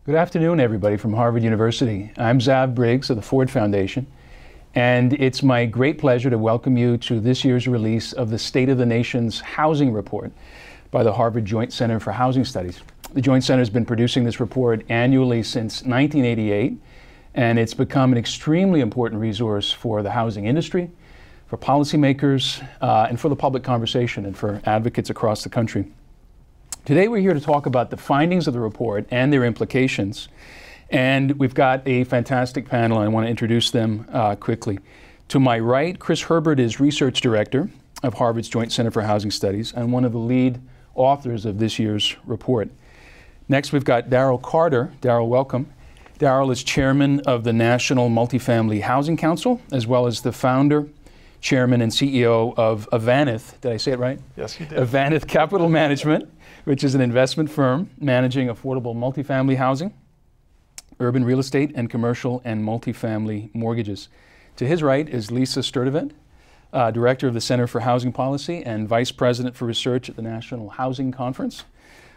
Good afternoon, everybody from Harvard University. I'm Xavier Briggs of the Ford Foundation, and it's my great pleasure to welcome you to this year's release of the State of the Nation's Housing Report by the Harvard Joint Center for Housing Studies. The Joint Center has been producing this report annually since 1988, and it's become an extremely important resource for the housing industry, for policymakers, and for the public conversation, and for advocates across the country. Today we're here to talk about the findings of the report and their implications. And we've got a fantastic panel. I want to introduce them quickly. To my right, Chris Herbert is Research Director of Harvard's Joint Center for Housing Studies and one of the lead authors of this year's report. Next, we've got Darrell Carter. Darrell, welcome. Darrell is Chairman of the National Multifamily Housing Council, as well as the founder, Chairman, and CEO of Avanith. Did I say it right? Yes, you did. Avanith Capital Management, which is an investment firm managing affordable multifamily housing, urban real estate, and commercial and multifamily mortgages. To his right is Lisa Sturdivant, Director of the Center for Housing Policy and Vice President for Research at the National Housing Conference,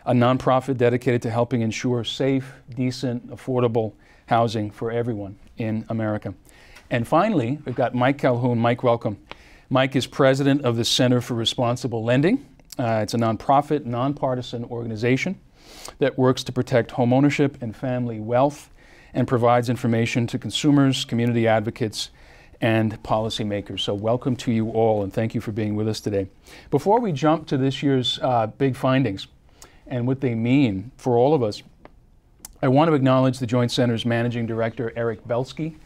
a nonprofit dedicated to helping ensure safe, decent, affordable housing for everyone in America. And finally, we've got Mike Calhoun. Mike, welcome. Mike is President of the Center for Responsible Lending. It's a nonprofit, nonpartisan organization that works to protect homeownership and family wealth and provides information to consumers, community advocates, and policymakers. So welcome to you all, and thank you for being with us today. Before we jump to this year's big findings and what they mean for all of us, I want to acknowledge the Joint Center's Managing Director, Eric Belsky,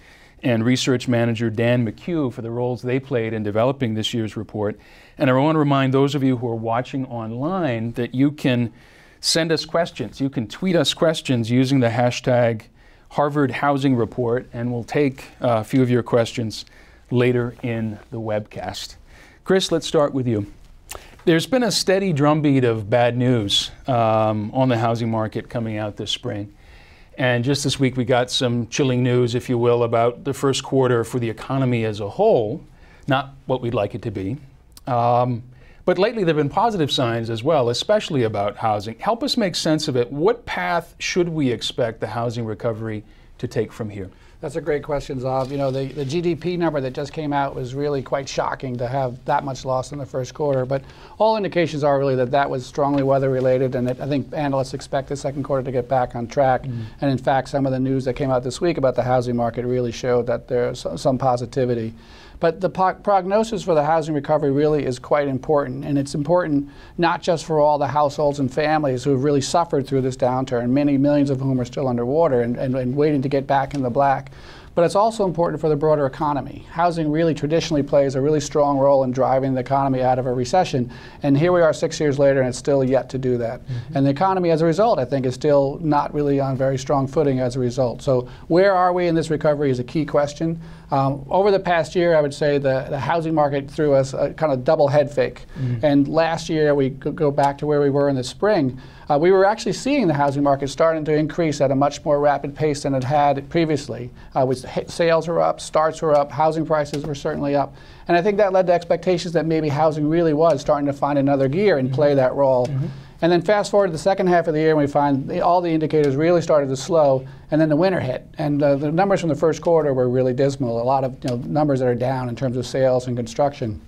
and Research Manager Dan McHugh for the roles they played in developing this year's report. And I want to remind those of you who are watching online that you can send us questions. You can tweet us questions using the hashtag Harvard Housing Report, and we'll take a few of your questions later in the webcast. Chris, let's start with you. There's been a steady drumbeat of bad news on the housing market coming out this spring. And just this week, we got some chilling news, if you will, about the first quarter for the economy as a whole. Not what we'd like it to be. But lately, there have been positive signs as well, especially about housing. Help us make sense of it. What path should we expect the housing recovery to take from here? That's a great question, Zav. You know, the GDP number that just came out was really quite shocking to have that much loss in the first quarter. But all indications are really that that was strongly weather-related, and I think analysts expect the second quarter to get back on track. And in fact, some of the news that came out this week about the housing market really showed that there's some positivity. But the prognosis for the housing recovery really is quite important, and it's important not just for all the households and families who have really suffered through this downturn, many millions of whom are still underwater and waiting to get back in the black, but it's also important for the broader economy. Housing really traditionally plays a really strong role in driving the economy out of a recession, and here we are 6 years later and it's still yet to do that. And the economy as a result, I think, is still not really on very strong footing as a result. So where are we in this recovery is a key question. Over the past year, I would say the housing market threw us a kind of double head fake. And last year, we could go back to where we were in the spring. We were actually seeing the housing market starting to increase at a much more rapid pace than it had previously. Sales were up, starts were up, housing prices were certainly up. And I think that led to expectations that maybe housing really was starting to find another gear and play that role. And then fast forward to the second half of the year, and we find all the indicators really started to slow, and then the winter hit. And the numbers from the first quarter were really dismal, a lot of numbers that are down in terms of sales and construction.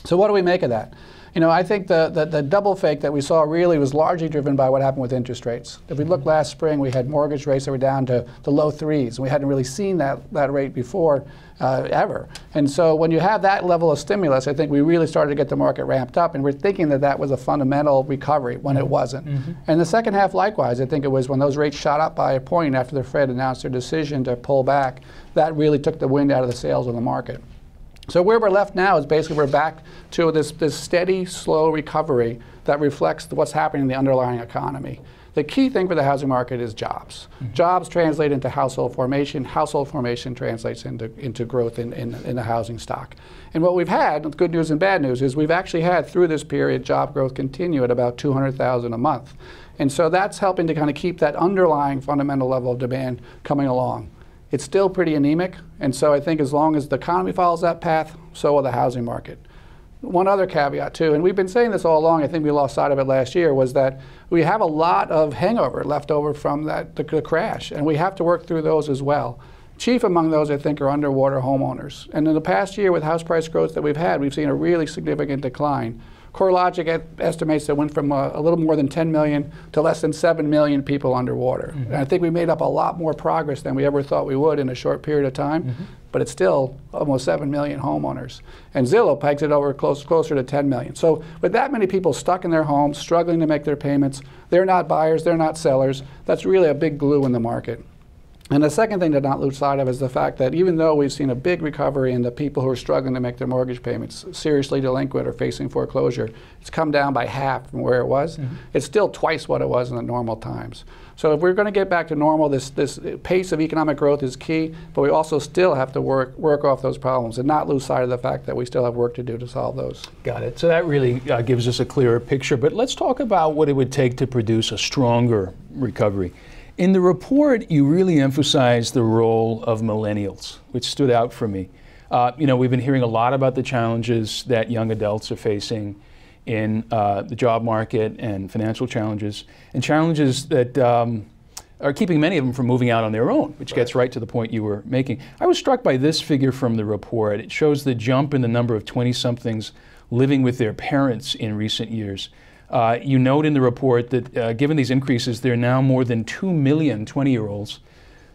So what do we make of that? You know, I think the double fake that we saw really was largely driven by what happened with interest rates. If we look last spring, we had mortgage rates that were down to the low threes. We hadn't really seen that rate before ever. And so when you have that level of stimulus, I think we really started to get the market ramped up, and we're thinking that that was a fundamental recovery when it wasn't. And the second half, likewise, I think it was when those rates shot up by a point after the Fed announced their decision to pull back, that really took the wind out of the sails of the market. So where we're left now is basically we're back to this steady, slow recovery that reflects what's happening in the underlying economy. The key thing for the housing market is jobs. Jobs translate into household formation. Household formation translates into growth in the housing stock. And what we've had, good news and bad news, is we've actually had through this period job growth continue at about 200,000 a month. And so that's helping to kind of keep that underlying fundamental level of demand coming along. It's still pretty anemic, and so I think as long as the economy follows that path, so will the housing market. one other caveat too, and we've been saying this all along, I think we lost sight of it last year, was that we have a lot of hangover left over from the crash, and we have to work through those as well. Chief among those, I think, are underwater homeowners. And in the past year with house price growth that we've had, we've seen a really significant decline. CoreLogic estimates that went from a little more than 10 million to less than 7 million people underwater. And I think we made up a lot more progress than we ever thought we would in a short period of time, but it's still almost 7 million homeowners. And Zillow pegs it over closer to 10 million. So with that many people stuck in their homes, struggling to make their payments, they're not buyers, they're not sellers, that's really a big glue in the market. And the second thing to not lose sight of is the fact that even though we've seen a big recovery in the people who are struggling to make their mortgage payments, seriously delinquent or facing foreclosure, it's come down by half from where it was. It's still twice what it was in the normal times. So if we're going to get back to normal, this pace of economic growth is key, but we also still have to work off those problems and not lose sight of the fact that we still have work to do to solve those. Got it. So that really gives us a clearer picture. But let's talk about what it would take to produce a stronger recovery. In the report, you really emphasize the role of millennials, which stood out for me. We've been hearing a lot about the challenges that young adults are facing in the job market and financial challenges, and challenges that are keeping many of them from moving out on their own, which gets right to the point you were making. I was struck by this figure from the report. It shows the jump in the number of 20-somethings living with their parents in recent years. You note in the report that given these increases, there are now more than 2 million 20-year-olds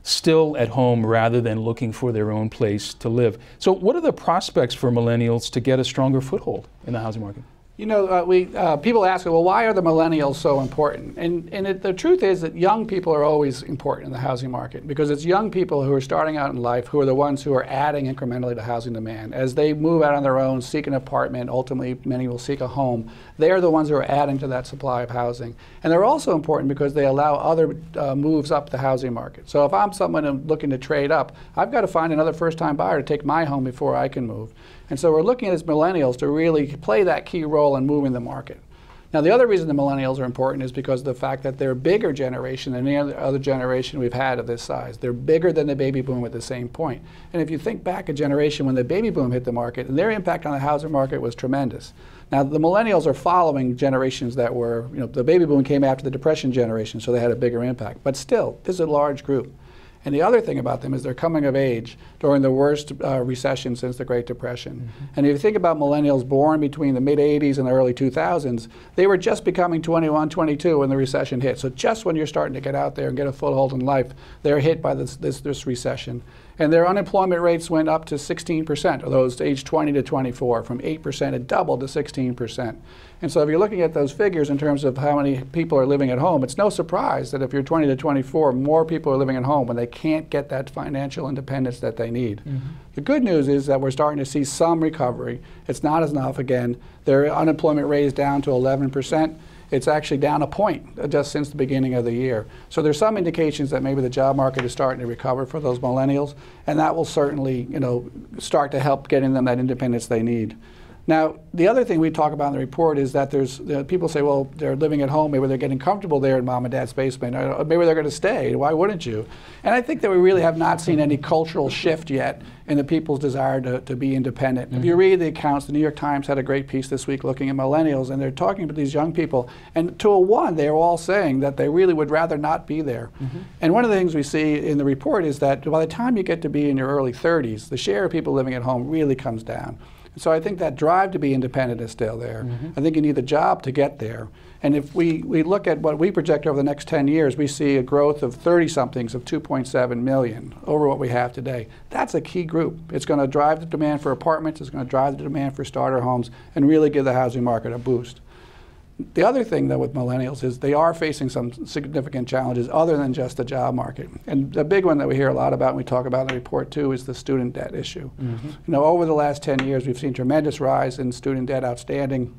still at home rather than looking for their own place to live. So what are the prospects for millennials to get a stronger foothold in the housing market? You know, people ask, well, why are the millennials so important? And the truth is that young people are always important in the housing market, because it's young people who are starting out in life who are the ones who are adding incrementally to housing demand. As they move out on their own, seek an apartment, ultimately many will seek a home, they are the ones who are adding to that supply of housing. And they're also important because they allow other moves up the housing market. So if I'm someone looking to trade up, I've got to find another first-time buyer to take my home before I can move. And so we're looking at as millennials to really play that key role in moving the market. Now, the other reason the millennials are important is because of the fact that they're a bigger generation than any other generation we've had of this size. They're bigger than the baby boom at the same point. And if you think back a generation when the baby boom hit the market, and their impact on the housing market was tremendous. Now, the millennials are following generations that were, the baby boom came after the Depression generation, so they had a bigger impact. But still, this is a large group. And the other thing about them is they're coming of age during the worst recession since the Great Depression. And if you think about millennials born between the mid-'80s and the early 2000s, they were just becoming 21, 22 when the recession hit. So just when you're starting to get out there and get a foothold in life, they're hit by this recession. And their unemployment rates went up to 16% of those aged 20 to 24. From 8%, it doubled to 16%. And so if you're looking at those figures in terms of how many people are living at home, it's no surprise that if you're 20 to 24, more people are living at home when they can't get that financial independence that they need. The good news is that we're starting to see some recovery. It's not enough again. Their unemployment rate is down to 11%. It's actually down a point just since the beginning of the year. So there's some indications that maybe the job market is starting to recover for those millennials, and that will certainly, start to help getting them that independence they need. Now, the other thing we talk about in the report is that people say, well, they're living at home, maybe they're getting comfortable there in mom and dad's basement, or maybe they're going to stay. Why wouldn't you? And I think that we really have not seen any cultural shift yet in the people's desire to be independent. If you read the accounts, the New York Times had a great piece this week looking at millennials, and they're talking to these young people, and to a one, they're all saying that they really would rather not be there. And one of the things we see in the report is that by the time you get to be in your early 30s, the share of people living at home really comes down. So I think that drive to be independent is still there. I think you need the job to get there. And if we look at what we project over the next 10 years, we see a growth of 30-somethings of 2.7 million over what we have today. That's a key group. It's going to drive the demand for apartments, it's going to drive the demand for starter homes, and really give the housing market a boost. The other thing, though, with millennials is they are facing some significant challenges other than just the job market. And the big one that we hear a lot about and we talk about in the report, too, is the student debt issue. Over the last 10 years, we've seen tremendous rise in student debt outstanding.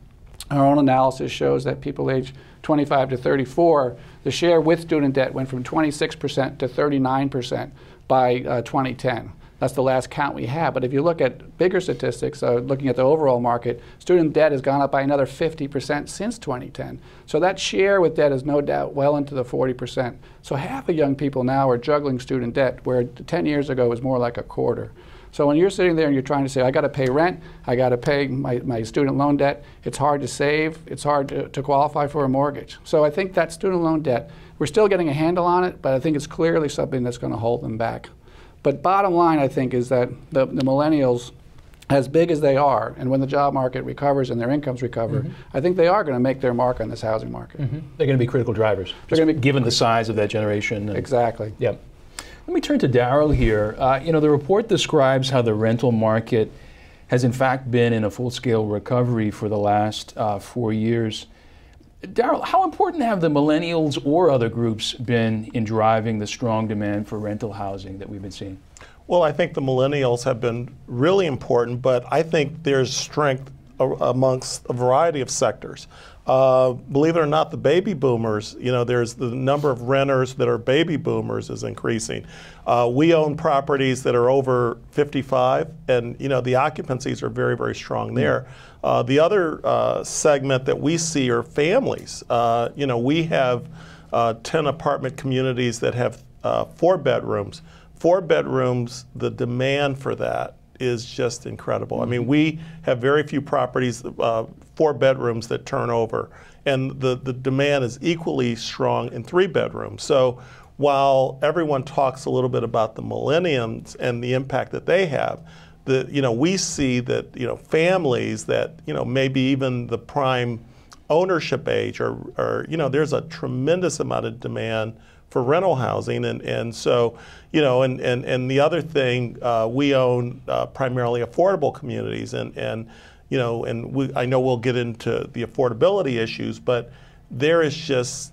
Our own analysis shows that people aged 25 to 34, the share with student debt went from 26% to 39% by 2010. That's the last count we have. But if you look at bigger statistics, looking at the overall market, student debt has gone up by another 50% since 2010. So that share with debt is no doubt well into the 40%. So half of young people now are juggling student debt, where 10 years ago it was more like a quarter. So when you're sitting there and you're trying to say, I got to pay rent, I got to pay my student loan debt, it's hard to save, it's hard to qualify for a mortgage. So I think that student loan debt, we're still getting a handle on it, but I think it's clearly something that's going to hold them back. But bottom line, I think, is that the millennials, as big as they are, and when the job market recovers and their incomes recover, I think they are going to make their mark on this housing market. They're going to be critical drivers, given the size of that generation. Exactly. Yep. Let me turn to Daryl here. You know, the report describes how the rental market has in fact been in a full-scale recovery for the last 4 years. Daryl, how important have the millennials or other groups been in driving the strong demand for rental housing that we've been seeing? Well, I think the millennials have been really important, but I think there's strength amongst a variety of sectors. Believe it or not, the baby boomers, you know, there's the number of renters that are baby boomers is increasing. We own properties that are over 55, and, you know, the occupancies are very, very strong there. The other segment that we see are families. You know, we have 10 apartment communities that have 4 bedrooms. 4 bedrooms, the demand for that is just incredible. I mean, we have very few properties, 4 bedrooms that turn over, and the demand is equally strong in 3 bedrooms. So while everyone talks a little bit about the millennials and the impact that they have, you know, we see that, you know, families that, you know, maybe even the prime ownership age, or you know, there's a tremendous amount of demand for rental housing, and so, you know, and the other thing, we own primarily affordable communities, and you know, and I know we'll get into the affordability issues, but there is just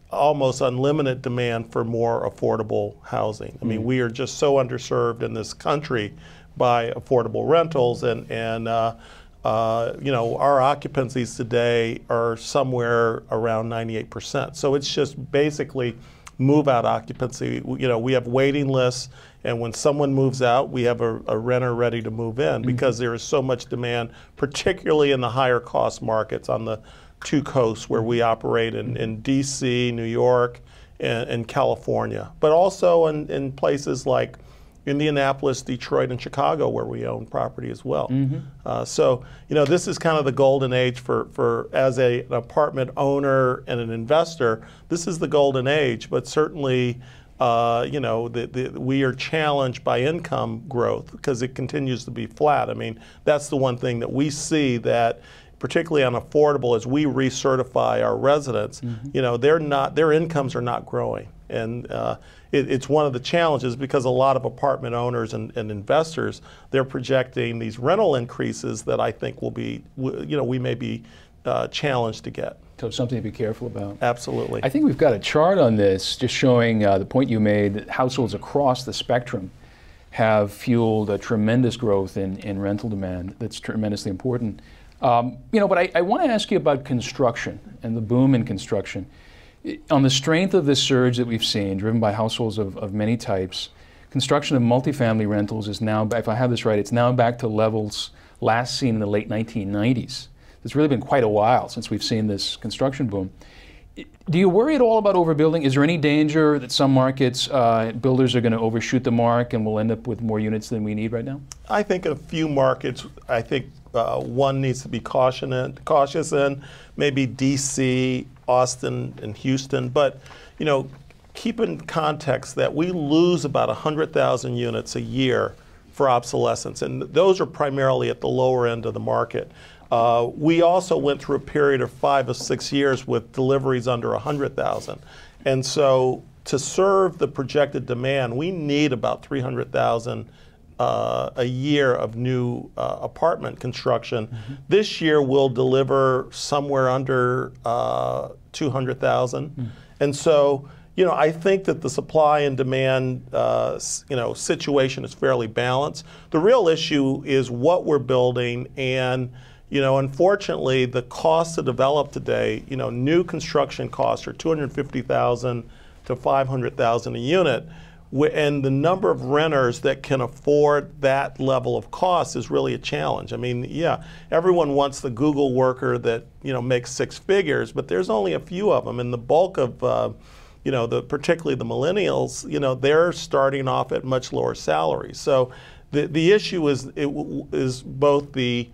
almost unlimited demand for more affordable housing. I mean, we are just so underserved in this country by affordable rentals, and you know, our occupancies today are somewhere around 98%. So it's just basically move-out occupancy. You know, we have waiting lists, and when someone moves out, we have a renter ready to move in because there is so much demand, particularly in the higher cost markets on the 2 coasts where we operate in DC, New York, and California, but also in places like Indianapolis, Detroit, and Chicago, where we own property as well. So, you know, this is kind of the golden age for as an apartment owner and an investor. This is the golden age, but certainly, you know, we are challenged by income growth because it continues to be flat. I mean, that's the one thing that we see, that particularly on affordable, as we recertify our residents, you know, their incomes are not growing. And it's one of the challenges, because a lot of apartment owners and investors, they're projecting these rental increases that I think will be, you know, we may be challenged to get. So something to be careful about. Absolutely. I think we've got a chart on this just showing the point you made, that households across the spectrum have fueled a tremendous growth in rental demand. That's tremendously important. You know, but I want to ask you about construction and the boom in construction. On the strength of this surge that we've seen, driven by households of many types, construction of multifamily rentals is now, if I have this right, it's now back to levels last seen in the late 1990s. It's really been quite a while since we've seen this construction boom. Do you worry at all about overbuilding? Is there any danger that some markets, builders are going to overshoot the mark and we'll end up with more units than we need right now? I think in a few markets, I think one needs to be cautious in, maybe DC, Austin, and Houston. But, you know, keep in context that we lose about 100,000 units a year for obsolescence, and those are primarily at the lower end of the market. We also went through a period of 5 or 6 years with deliveries under 100,000. And so to serve the projected demand, we need about 300,000 a year of new apartment construction. This year we'll deliver somewhere under 200,000. And so, you know, I think that the supply and demand, you know, situation is fairly balanced. The real issue is what we're building, and, you know, unfortunately, the cost to develop today, you know, new construction costs are $250,000 to $500,000 a unit. And the number of renters that can afford that level of cost is really a challenge. I mean, yeah, everyone wants the Google worker that, you know, makes 6 figures, but there's only a few of them. And the bulk of, you know, particularly the millennials, you know, they're starting off at much lower salaries. So The issue is both the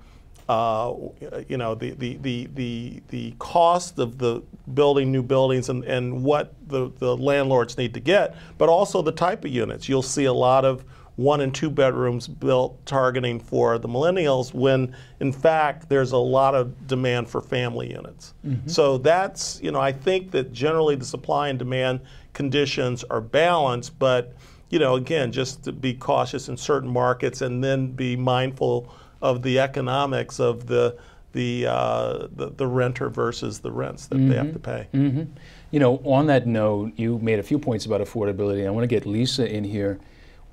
you know, the cost of the building new buildings and what the landlords need to get, but also the type of units. You'll see a lot of 1 and 2 bedrooms built targeting for the millennials when in fact there's a lot of demand for family units. So that's, you know, I think that generally the supply and demand conditions are balanced, but you know, again, just to be cautious in certain markets and then be mindful of the economics of the renter versus the rents that they have to pay. You know, on that note, you made a few points about affordability. I want to get Lisa in here.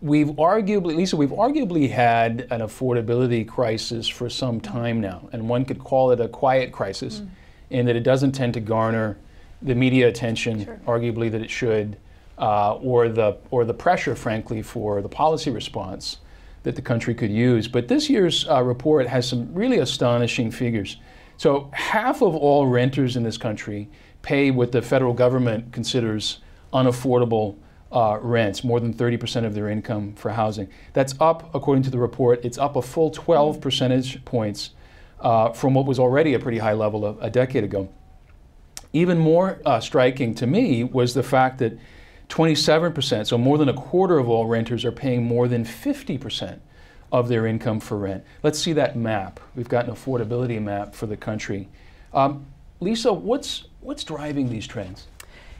We've arguably had an affordability crisis for some time now, and one could call it a quiet crisis in that it doesn't tend to garner the media attention, arguably, that it should, or the pressure, frankly, for the policy response that the country could use. But this year's report has some really astonishing figures. So half of all renters in this country pay what the federal government considers unaffordable rents, more than 30% of their income for housing. That's up, according to the report, it's up a full 12 percentage points from what was already a pretty high level a decade ago. Even more striking to me was the fact that 27%, so more than a quarter of all renters, are paying more than 50% of their income for rent. Let's see that map. We've got an affordability map for the country. Lisa, what's driving these trends?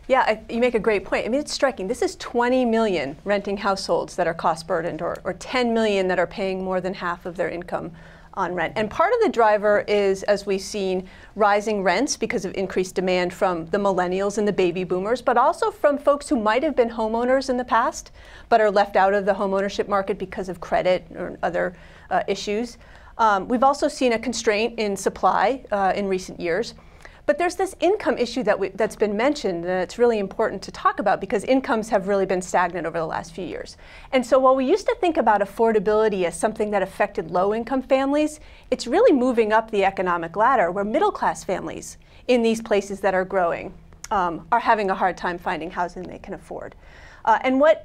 Yeah, you make a great point. I mean, it's striking. This is 20 million renting households that are cost burdened, or 10 million that are paying more than half of their income on rent. And part of the driver is, as we've seen, rising rents because of increased demand from the millennials and the baby boomers, but also from folks who might have been homeowners in the past, but are left out of the homeownership market because of credit or other issues. We've also seen a constraint in supply in recent years. But there's this income issue that's been mentioned, and it's really important to talk about because incomes have really been stagnant over the last few years. And so while we used to think about affordability as something that affected low-income families, it's really moving up the economic ladder where middle-class families in these places that are growing are having a hard time finding housing they can afford. And when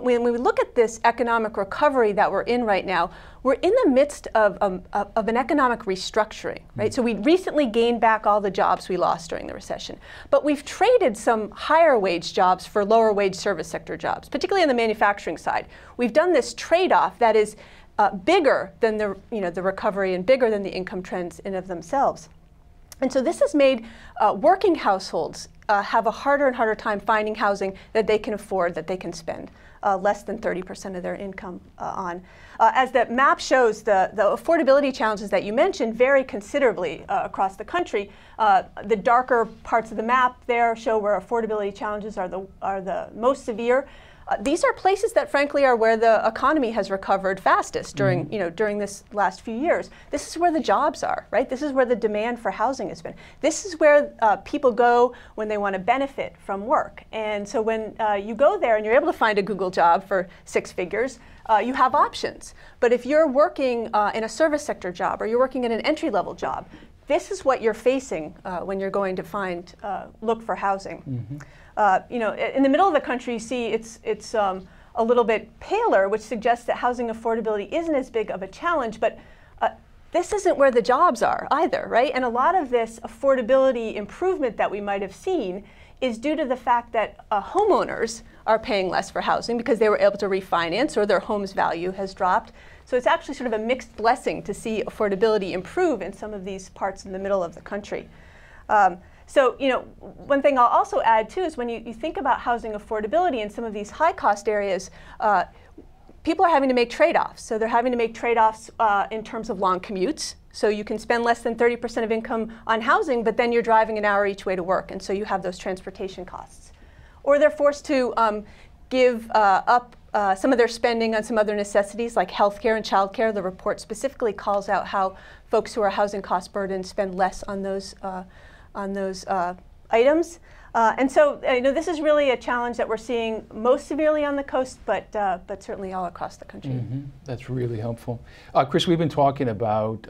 we look at this economic recovery that we're in right now, we're in the midst of an economic restructuring, right? So we recently gained back all the jobs we lost during the recession, but we've traded some higher wage jobs for lower wage service sector jobs, particularly on the manufacturing side. We've done this trade-off that is bigger than the recovery and bigger than the income trends in of themselves. And so this has made working households have a harder and harder time finding housing that they can afford, that they can spend less than 30% of their income on. As the map shows, the affordability challenges that you mentioned vary considerably across the country. The darker parts of the map there show where affordability challenges are the most severe. These are places that, frankly, are where the economy has recovered fastest during, during this last few years. This is where the jobs are, right? This is where the demand for housing has been. This is where people go when they want to benefit from work. And so when you go there and you're able to find a Google job for 6 figures, you have options. But if you're working in a service sector job or you're working in an entry-level job, this is what you're facing when you're going to look for housing. In the middle of the country, you see it's a little bit paler, which suggests that housing affordability isn't as big of a challenge, but this isn't where the jobs are either, right? And a lot of this affordability improvement that we might have seen is due to the fact that homeowners are paying less for housing because they were able to refinance or their home's value has dropped. So it's actually sort of a mixed blessing to see affordability improve in some of these parts in the middle of the country. So, one thing I'll also add too is when you think about housing affordability in some of these high-cost areas, people are having to make trade-offs. So they're having to make trade-offs in terms of long commutes. So you can spend less than 30% of income on housing, but then you're driving an hour each way to work, and so you have those transportation costs. Or they're forced to give up some of their spending on some other necessities like healthcare and childcare. The report specifically calls out how folks who are housing cost burdened spend less on those items. And so this is really a challenge that we're seeing most severely on the coast, but certainly all across the country. That's really helpful. Chris, we've been talking about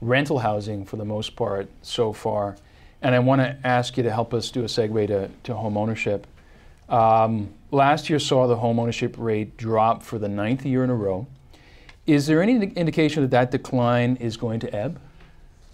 rental housing for the most part so far, and I want to ask you to help us do a segue to home ownership. Last year saw the home ownership rate drop for the 9th year in a row. Is there any indication that that decline is going to ebb?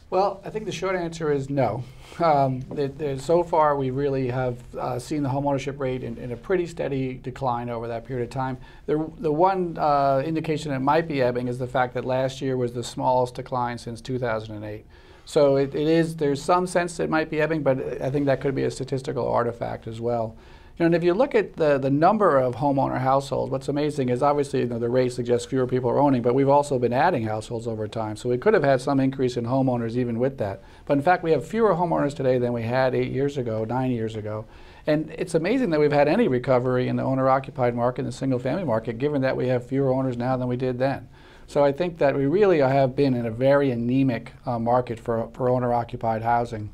Well, I think the short answer is no. So far, we really have seen the homeownership rate in a pretty steady decline over that period of time. The one indication it might be ebbing is the fact that last year was the smallest decline since 2008. So there's some sense it might be ebbing, but I think that could be a statistical artifact as well. And if you look at the number of homeowner households, what's amazing is obviously the rate suggests fewer people are owning, but we've also been adding households over time. So we could have had some increase in homeowners even with that. But in fact, we have fewer homeowners today than we had 8 years ago, 9 years ago. And it's amazing that we've had any recovery in the owner-occupied market and the single-family market, given that we have fewer owners now than we did then. So I think that we really have been in a very anemic market for owner-occupied housing.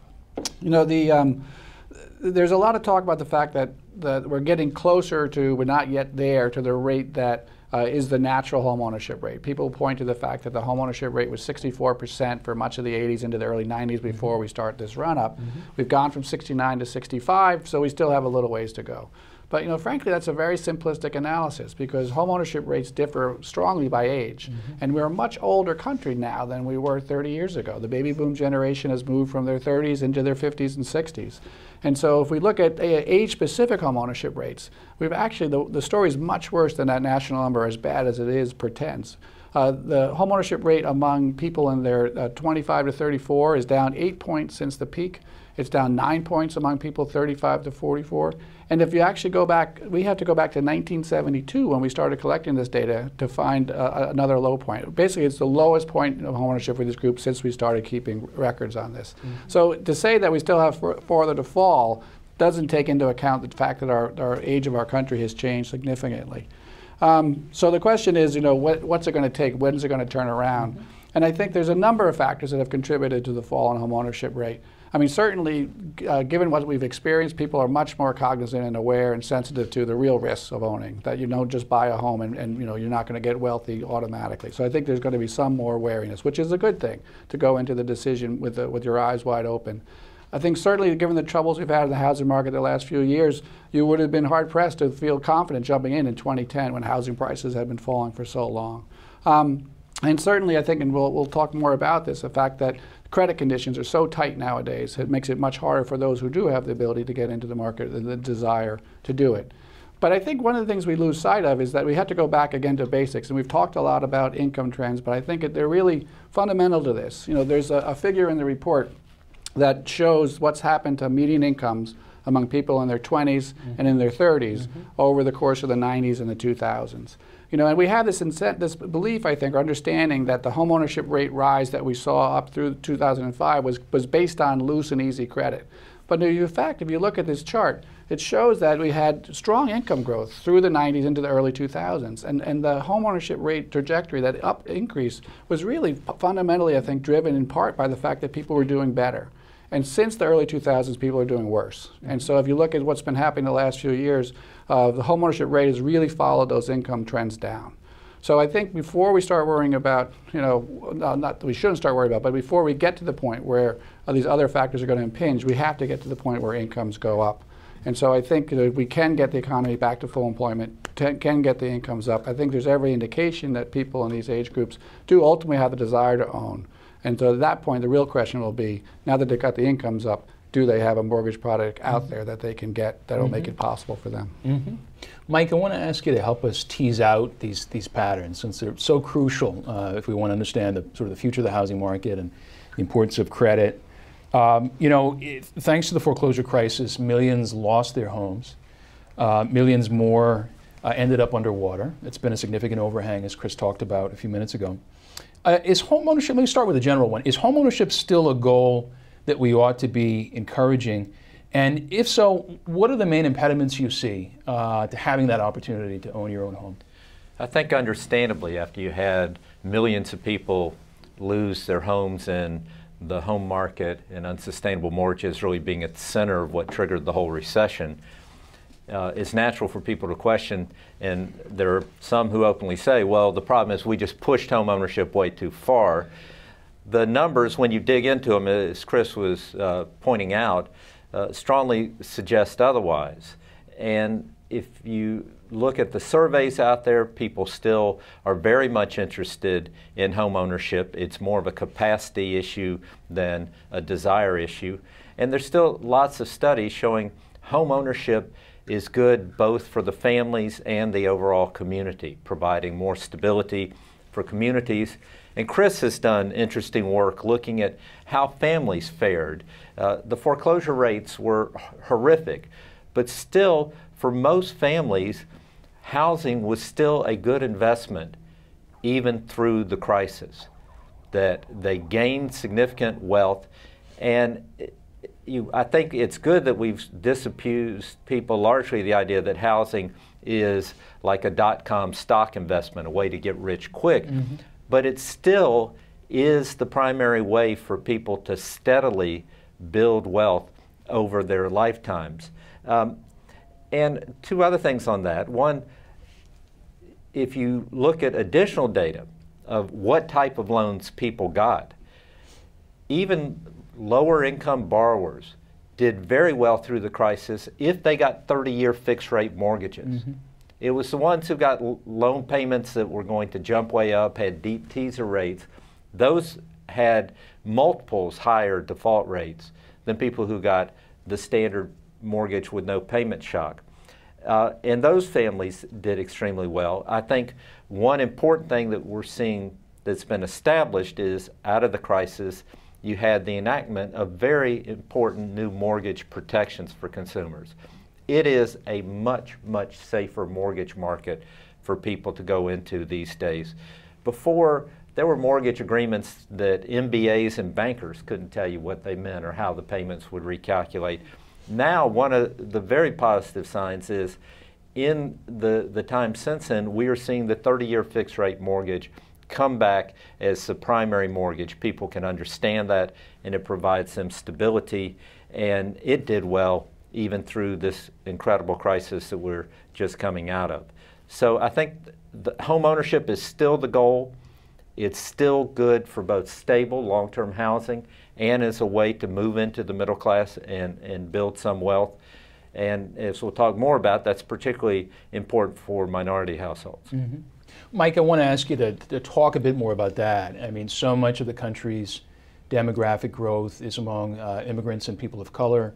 There's a lot of talk about the fact that we're getting closer to, we're not yet there, to the rate that is the natural homeownership rate. People point to the fact that the homeownership rate was 64% for much of the 80s into the early 90s before we start this run-up. We've gone from 69 to 65, so we still have a little ways to go. But frankly, that's a very simplistic analysis because homeownership rates differ strongly by age. And we're a much older country now than we were 30 years ago. The baby boom generation has moved from their 30s into their 50s and 60s. And so if we look at age-specific homeownership rates, we've actually, the story is much worse than that national number, as bad as it is pretends. The homeownership rate among people in their 25 to 34 is down 8 points since the peak. It's down 9 points among people 35 to 44. And if you actually go back, we have to go back to 1972 when we started collecting this data to find another low point. Basically, it's the lowest point of homeownership for this group since we started keeping records on this. So to say that we still have farther to fall doesn't take into account the fact that our age of our country has changed significantly. So the question is, what's it going to take? When's it going to turn around? And I think there's a number of factors that have contributed to the fall in homeownership rate. I mean, certainly, given what we've experienced, people are much more cognizant and aware and sensitive to the real risks of owning, that you don't just buy a home and you're not going to get wealthy automatically. So I think there's going to be some more wariness, which is a good thing, to go into the decision with your eyes wide open. I think certainly, given the troubles we've had in the housing market the last few years, you would have been hard-pressed to feel confident jumping in 2010 when housing prices had been falling for so long. And certainly, I think, and we'll talk more about this, the fact that credit conditions are so tight nowadays, it makes it much harder for those who do have the ability to get into the market and the desire to do it. But I think one of the things we lose sight of is that we have to go back again to basics. And we've talked a lot about income trends, but I think they're really fundamental to this. There's a figure in the report that shows what's happened to median incomes among people in their 20s and in their 30s over the course of the 90s and the 2000s. And we have this belief, I think, or understanding that the homeownership rate rise that we saw up through 2005 was based on loose and easy credit. But in fact, if you look at this chart, it shows that we had strong income growth through the 90s into the early 2000s. And the homeownership rate trajectory, that increase, was really fundamentally, I think, driven in part by the fact that people were doing better. And since the early 2000s, people are doing worse. And so if you look at what's been happening the last few years, the homeownership rate has really followed those income trends down. So I think before we start worrying about, not that we shouldn't start worrying about, but before we get to the point where these other factors are going to impinge, we have to get to the point where incomes go up. And so I think we can get the economy back to full employment, can get the incomes up. I think there's every indication that people in these age groups do ultimately have the desire to own. And so at that point, the real question will be, now that they've got the incomes up, do they have a mortgage product out there that they can get that will make it possible for them? Mike, I want to ask you to help us tease out these patterns, since they're so crucial if we want to understand sort of the future of the housing market and the importance of credit. Thanks to the foreclosure crisis, millions lost their homes. Millions more ended up underwater. It's been a significant overhang, as Chris talked about a few minutes ago. Is homeownership, let me start with a general one, is homeownership still a goal that we ought to be encouraging? And if so, what are the main impediments you see to having that opportunity to own your own home? I think understandably, after you had millions of people lose their homes in the home market and unsustainable mortgages really being at the center of what triggered the whole recession, it's natural for people to question, and there are some who openly say, well, the problem is we just pushed home ownership way too far. The numbers, when you dig into them, as Chris was pointing out, strongly suggest otherwise. And if you look at the surveys out there, people still are very much interested in home ownership. It's more of a capacity issue than a desire issue. And there's still lots of studies showing home ownership is good both for the families and the overall community, providing more stability for communities. And Chris has done interesting work looking at how families fared. The foreclosure rates were horrific, but still, for most families, housing was still a good investment even through the crisis, that they gained significant wealth. And I think it's good that we've disabused people largely the idea that housing is like a dot-com stock investment, a way to get rich quick. Mm-hmm. But it still is the primary way for people to steadily build wealth over their lifetimes. And two other things on that. One, if you look at additional data of what type of loans people got, even lower income borrowers did very well through the crisis if they got 30-year fixed rate mortgages. Mm-hmm. It was the ones who got loan payments that were going to jump way up, had deep teaser rates. Those had multiples higher default rates than people who got the standard mortgage with no payment shock. And those families did extremely well. I think one important thing that we're seeing that's been established is out of the crisis, you had the enactment of very important new mortgage protections for consumers. It is a much, much safer mortgage market for people to go into these days. Before, there were mortgage agreements that MBAs and bankers couldn't tell you what they meant or how the payments would recalculate. Now, one of the very positive signs is in the time since then, we are seeing the 30-year fixed rate mortgage come back as the primary mortgage. People can understand that, and it provides them stability, and it did well even through this incredible crisis that we're just coming out of. So I think the home ownership is still the goal. It's still good for both stable long-term housing and as a way to move into the middle class and build some wealth. And as we'll talk more about, that's particularly important for minority households. Mm-hmm. Mike, I want to ask you to talk a bit more about that. I mean, so much of the country's demographic growth is among immigrants and people of color.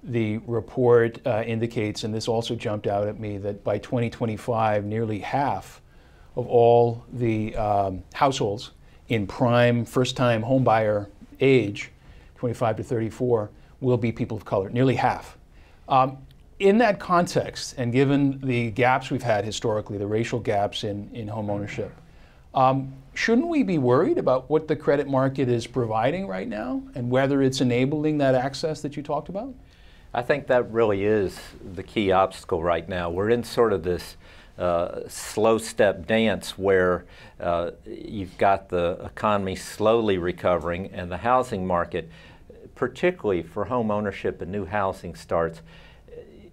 The report indicates, and this also jumped out at me, that by 2025, nearly half of all the households in prime first-time homebuyer age, 25 to 34, will be people of color, nearly half. In that context, and given the gaps we've had historically, the racial gaps in home ownership, shouldn't we be worried about what the credit market is providing right now and whether it's enabling that access that you talked about? I think that really is the key obstacle right now. We're in sort of this slow step dance where you've got the economy slowly recovering and the housing market, particularly for home ownership and new housing starts,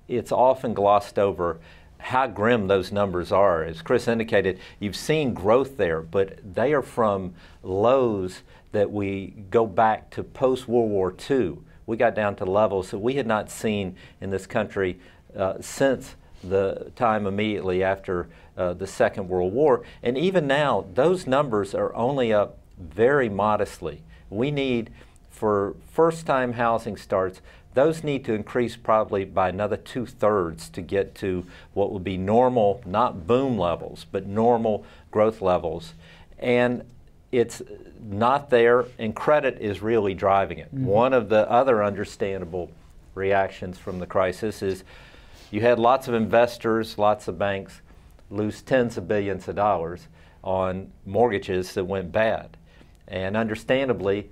it's often glossed over how grim those numbers are. As Chris indicated, you've seen growth there, but they are from lows that we go back to post-World War II. We got down to levels that we had not seen in this country since the time immediately after the Second World War. And even now, those numbers are only up very modestly. We need, for first-time housing starts, those need to increase probably by another 2/3 to get to what would be normal, not boom levels, but normal growth levels. And it's not there, and credit is really driving it. Mm-hmm. One of the other understandable reactions from the crisis is you had lots of investors, lots of banks lose tens of billions of dollars on mortgages that went bad. And understandably,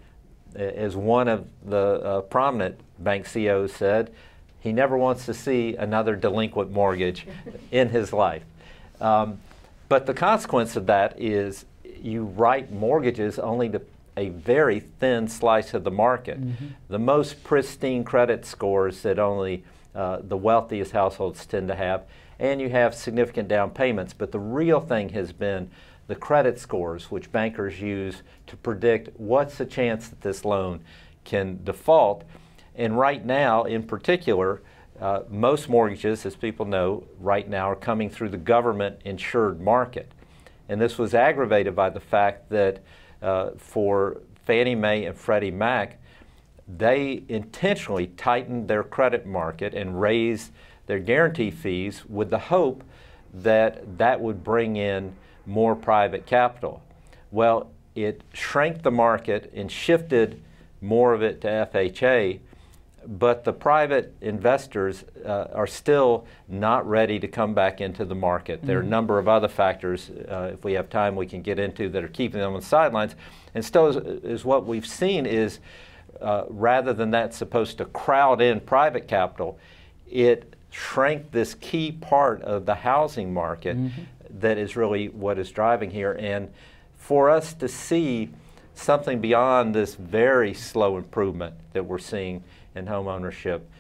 as one of the prominent bank CEOs said, he never wants to see another delinquent mortgage in his life. But the consequence of that is you write mortgages only to a very thin slice of the market. Mm-hmm. The most pristine credit scores that only the wealthiest households tend to have, and you have significant down payments. But the real thing has been the credit scores, which bankers use to predict what's the chance that this loan can default. And right now, in particular, most mortgages, as people know, right now are coming through the government-insured market. And this was aggravated by the fact that for Fannie Mae and Freddie Mac, they intentionally tightened their credit market and raised their guarantee fees with the hope that that would bring in more private capital. Well, it shrank the market and shifted more of it to FHA, but the private investors are still not ready to come back into the market. There are a number of other factors, if we have time, we can get into that are keeping them on the sidelines. And still is what we've seen is rather than that supposed to crowd in private capital, it shrank this key part of the housing market that is really what is driving here. And for us to see something beyond this very slow improvement that we're seeing in home ownership,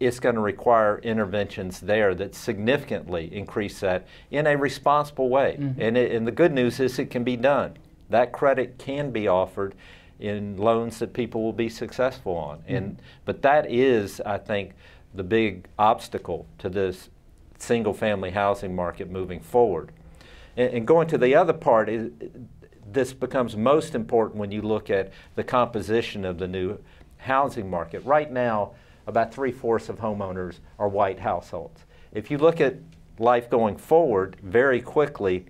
it's going to require interventions there that significantly increase that in a responsible way. And the good news is it can be done. That credit can be offered in loans that people will be successful on. But that is, I think, the big obstacle to this single-family housing market moving forward. And going to the other part, this becomes most important when you look at the composition of the new housing market. Right now, about 3/4 of homeowners are white households. If you look at life going forward very quickly,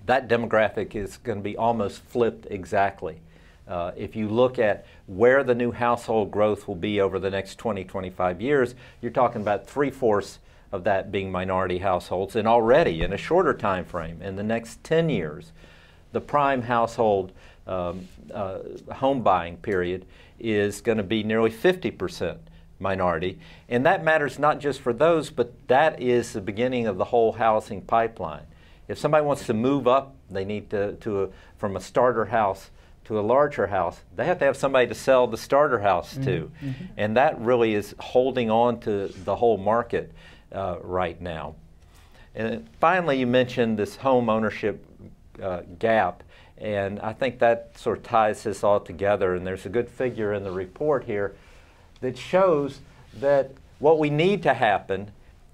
that demographic is going to be almost flipped exactly. If you look at where the new household growth will be over the next 20, 25 years, you're talking about 3/4 of that being minority households, and already in a shorter time frame, in the next 10 years, the prime household home buying period is going to be nearly 50% minority. And that matters not just for those, but that is the beginning of the whole housing pipeline. If somebody wants to move up, they need from a starter house to a larger house, they have to have somebody to sell the starter house to. And that really is holding on to the whole market right now. And finally, you mentioned this home ownership gap, and I think that sort of ties this all together. And there's a good figure in the report here that shows that what we need to happen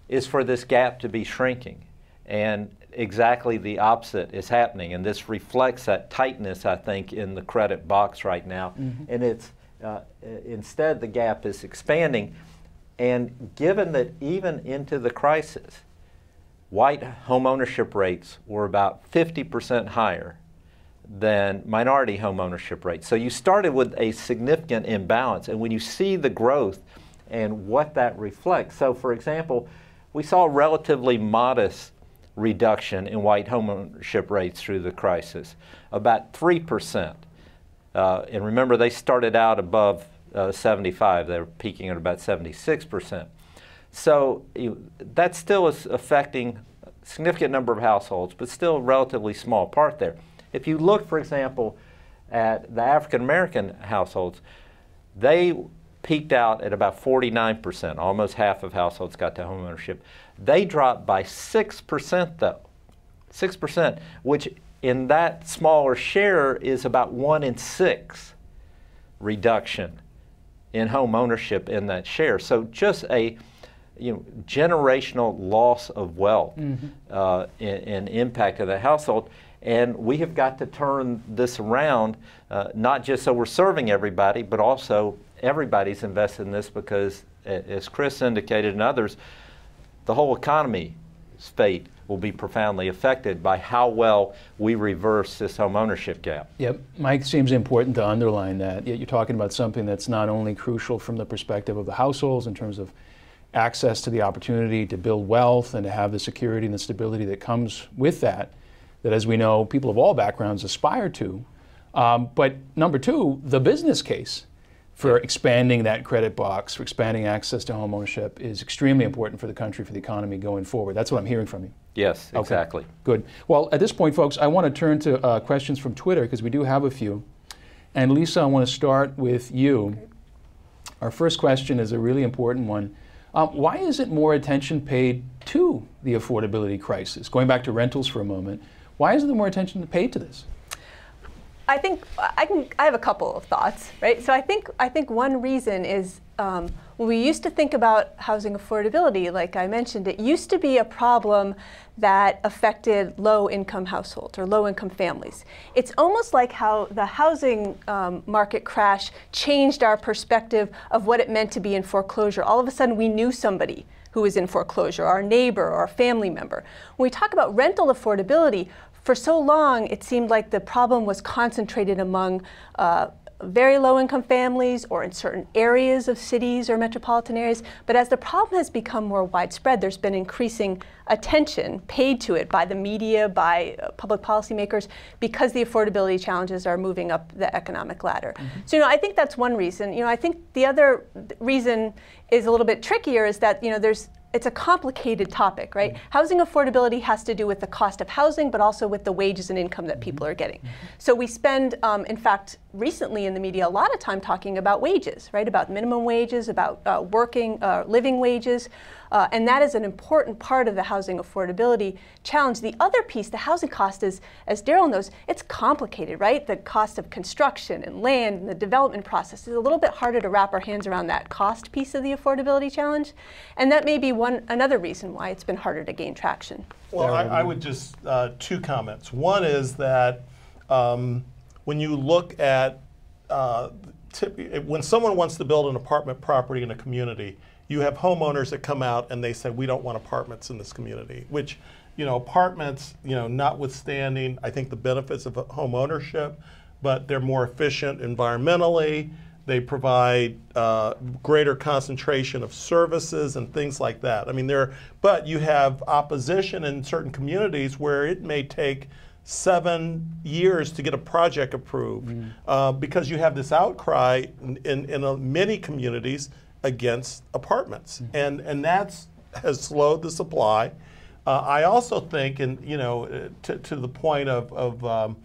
is for this gap to be shrinking. And exactly the opposite is happening, and this reflects that tightness, I think, in the credit box right now. And it's instead the gap is expanding. And given that even into the crisis, white home ownership rates were about 50% higher than minority home ownership rates. So you started with a significant imbalance, and when you see the growth and what that reflects. So for example, we saw a relatively modest reduction in white home ownership rates through the crisis, about 3%. And remember, they started out above 75. They were peaking at about 76%. So that still is affecting a significant number of households, but still a relatively small part there. If you look, for example, at the African American households, they peaked out at about 49%. Almost half of households got to home ownership. They dropped by 6% though, 6%, which in that smaller share is about 1 in 6 reduction in home ownership in that share. So just a generational loss of wealth and impact of the household. And we have got to turn this around, not just so we're serving everybody, but also everybody's invested in this because, as Chris indicated and others, the whole economy's fate will be profoundly affected by how well we reverse this home ownership gap. Yep, Mike, seems important to underline that. You're talking about something that's not only crucial from the perspective of the households in terms of access to the opportunity to build wealth and to have the security and the stability that comes with that, as we know, people of all backgrounds aspire to. But number two, the business case for expanding that credit box, for expanding access to home ownership is extremely important for the country, for the economy going forward. That's what I'm hearing from you. Yes, exactly. Okay, good. Well, at this point, folks, I want to turn to questions from Twitter because we do have a few. And Lisa, I want to start with you. Our first question is a really important one. Why isn't more attention paid to the affordability crisis? Going back to rentals for a moment, why isn't there more attention paid to this? I think I have a couple of thoughts, right? So I think one reason is when we used to think about housing affordability, like I mentioned, it used to be a problem that affected low-income households or low-income families. It's almost like how the housing market crash changed our perspective of what it meant to be in foreclosure. All of a sudden, we knew somebody who was in foreclosure, our neighbor or a family member. When we talk about rental affordability, for so long, it seemed like the problem was concentrated among very low-income families or in certain areas of cities or metropolitan areas. But as the problem has become more widespread, there's been increasing attention paid to it by the media, by public policymakers, because the affordability challenges are moving up the economic ladder. So, I think that's one reason. I think the other reason is a little bit trickier, is that, it's a complicated topic, right? Housing affordability has to do with the cost of housing, but also with the wages and income that people are getting. So we spend, in fact, recently in the media, a lot of time talking about wages, right? About minimum wages, about living wages. And that is an important part of the housing affordability challenge. The other piece, the housing cost, is, as Daryl knows, it's complicated, right? The cost of construction and land and the development process is a little bit harder to wrap our hands around that cost piece of the affordability challenge. And that may be another reason why it's been harder to gain traction. Well, I would just, two comments. One is that when you look at, when someone wants to build an apartment property in a community, you have homeowners that come out and they say, we don't want apartments in this community, which, apartments, notwithstanding, I think, the benefits of home ownership, but they're more efficient environmentally. They provide greater concentration of services and things like that. I mean, but you have opposition in certain communities where it may take 7 years to get a project approved because you have this outcry in many communities against apartments, and that has slowed the supply. I also think, and to the point of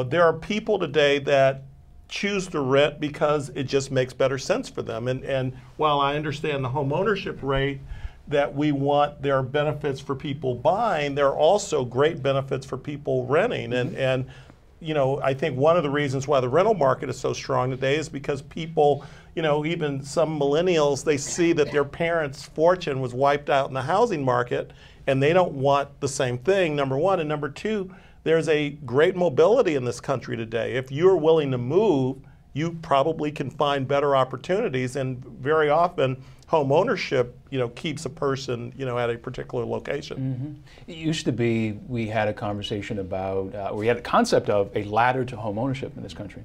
there are people today that choose to rent because it just makes better sense for them. And while I understand the home ownership rate that we want, there are benefits for people buying, there are also great benefits for people renting. And I think one of the reasons why the rental market is so strong today is because people, even some millennials, they see that their parents' fortune was wiped out in the housing market, and they don't want the same thing, number one. And number two, there's a great mobility in this country today. If you're willing to move, you probably can find better opportunities, and very often home ownership, keeps a person, at a particular location. It used to be, we had a conversation about, we had a concept of a ladder to home ownership in this country.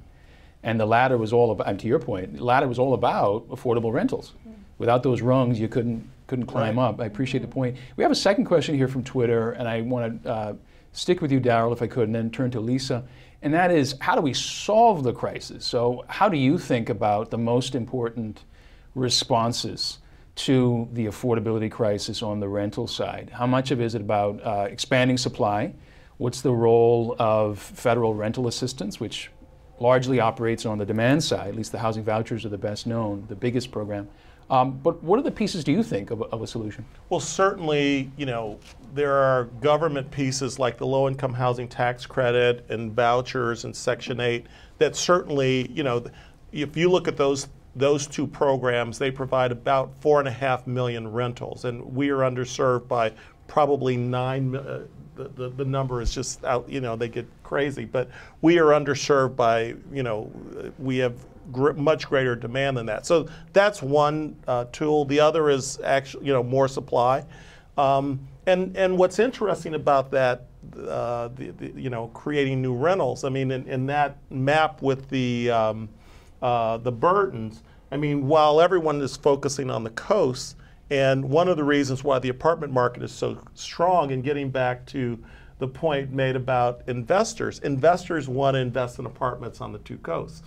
And the ladder was all about, and to your point, the ladder was all about affordable rentals. Without those rungs, you couldn't climb up. I appreciate the point. We have a second question here from Twitter, and I want to stick with you, Daryl, if I could, and then turn to Lisa. And that is, how do we solve the crisis? So how do you think about the most important responses to the affordability crisis on the rental side? How much of it is it about expanding supply? What's the role of federal rental assistance, which largely operates on the demand side? At least the housing vouchers are the best known, the biggest program. But what are the pieces, do you think, of a solution? Well, certainly, there are government pieces like the low-income housing tax credit and vouchers and Section 8 that certainly, if you look at those two programs, they provide about 4.5 million rentals, and we are underserved by probably 9. The number is just out. They get crazy, but we are underserved by. We have much greater demand than that. So that's one tool. The other is actually more supply, and what's interesting about that, creating new rentals. I mean, in that map with the burdens, I mean, while everyone is focusing on the coast, and one of the reasons why the apartment market is so strong, and getting back to the point made about investors want to invest in apartments on the two coasts.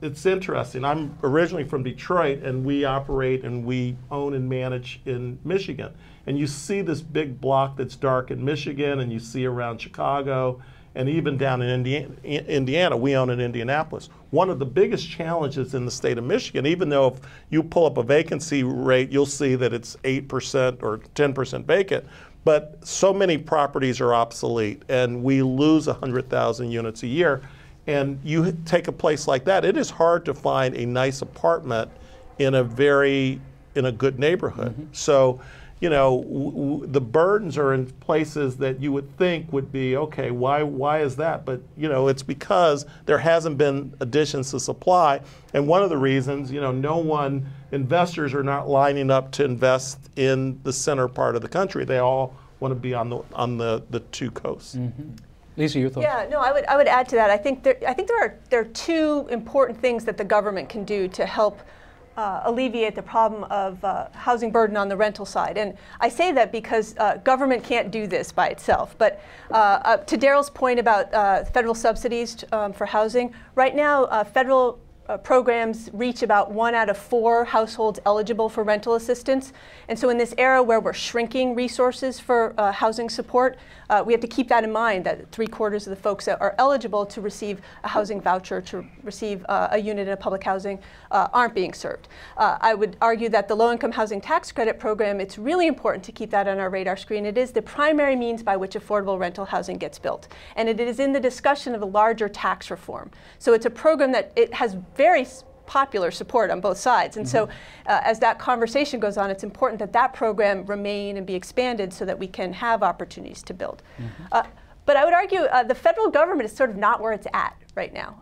It's interesting. I'm originally from Detroit, and we operate and we own and manage in Michigan. And you see this big block that's dark in Michigan, and you see around Chicago, and even down in Indiana, we own in Indianapolis. One of the biggest challenges in the state of Michigan, even though if you pull up a vacancy rate, you'll see that it's 8% or 10% vacant, but so many properties are obsolete, and we lose 100,000 units a year. And you take a place like that, it is hard to find a nice apartment in a good neighborhood. So, you know, the burdens are in places that you would think would be, okay, why is that? But, you know, it's because there hasn't been additions to supply. And one of the reasons, you know, investors are not lining up to invest in the center part of the country. They all want to be on the two coasts. Lisa, your thoughts? Yeah, no, I would add to that. I think there are two important things that the government can do to help alleviate the problem of housing burden on the rental side. And I say that because government can't do this by itself. But to Daryl's point about federal subsidies for housing, right now federal programs reach about 1 out of 4 households eligible for rental assistance. And so in this era where we're shrinking resources for housing support, we have to keep that in mind, that 3/4 of the folks that are eligible to receive a housing voucher, to receive a unit in a public housing, aren't being served. I would argue that the low-income housing tax credit program, it's really important to keep that on our radar screen. It is the primary means by which affordable rental housing gets built. And it is in the discussion of a larger tax reform. So it's a program that it has very popular support on both sides. And so as that conversation goes on, it's important that that program remain and be expanded so that we can have opportunities to build. But I would argue the federal government is sort of not where it's at right now.